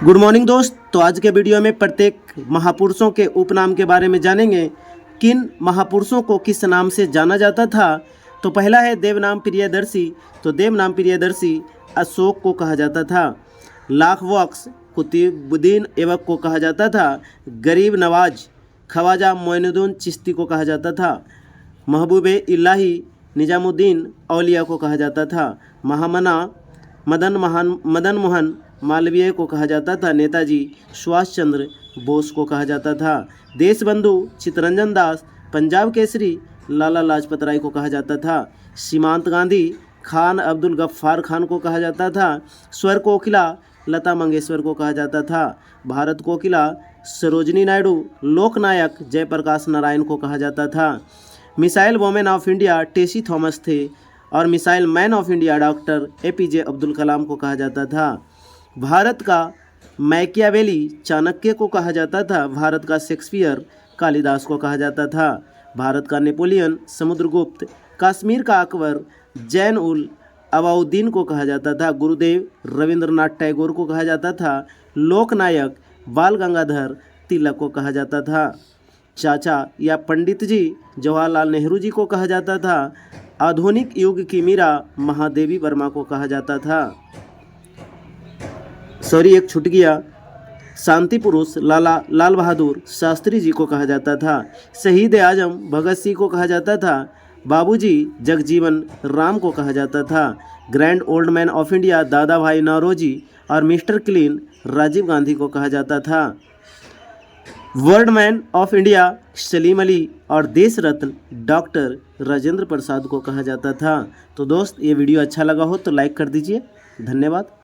Good morning दोस्त। तो आज के वीडियो में प्रत्येक महापुरुषों के उपनाम के बारे में जानेंगे। किन महापुरुषों को किस नाम से जाना जाता था। तो पहला है देवनाम प्रियदर्शी। तो देवनाम प्रियदर्शी अशोक को कहा जाता था। लाख बख्श कुतुबुद्दीन ऐबक को कहा जाता था। गरीब नवाज ख्वाजा मोइनुद्दीन चिश्ती को कहा जाता था। महबूबे इलाही निजामुद्दीन औलिया को कहा जाता था। महामना मदन मोहन मालवीय को कहा जाता था। नेताजी सुभाष चंद्र बोस को कहा जाता था। देशबंधु चित्तरंजन दास पंजाब केसरी लाला लाजपत राय को कहा जाता था। सीमांत गांधी खान अब्दुल गफ्फार खान को कहा जाता था। स्वर कोकिला लता मंगेशकर को कहा जाता था। भारत कोकिला सरोजनी नायडू। लोकनायक जयप्रकाश नारायण को कहा जाता था। Missile women of India Tessy Thomas थे और missile man of India doctor APJ Abdul Kalam को कहा जाता था। भारत का मैकियावेली चाणक्य को कहा जाता था। भारत का शेक्सपियर कालिदास को कहा जाता था। भारत का नेपोलियन समुद्रगुप्त। कश्मीर का अकबर जैन उल अलाउद्दीन को कहा जाता था। गुरुदेव रविंद्रनाथ टैगोर को कहा जाता था। लोकनायक बाल गंगाधर तिलक को कहा जाता था। चाचा या पंडित जी जवाहरलाल नेहरू जी को कहा जाता था। आधुनिक युग की मीरा महादेवी वर्मा को कहा जाता था। एक छूट गया। शांति पुरुष लाल बहादुर शास्त्री जी को कहा जाता था। शहीद आजम भगत सिंह को कहा जाता था। बाबूजी जगजीवन राम को कहा जाता था। Grand old man of India दादा भाई नौरोजी और मिस्टर क्लीन राजीव गांधी को कहा जाता था। World man of India Salim Ali और देश रत्न डॉक्टर राजेंद्र प्रसाद को कहा जाता था। तो दोस्त, ये वीडियो अच्छा लगा हो तो लाइक कर दीजिए। धन्यवाद।